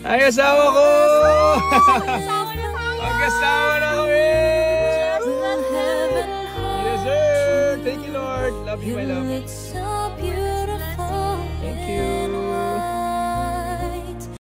Ay, asawa ko! Mag-asawa na kami! Yes, sir! Thank you, Lord. Love you, my love. Thank you.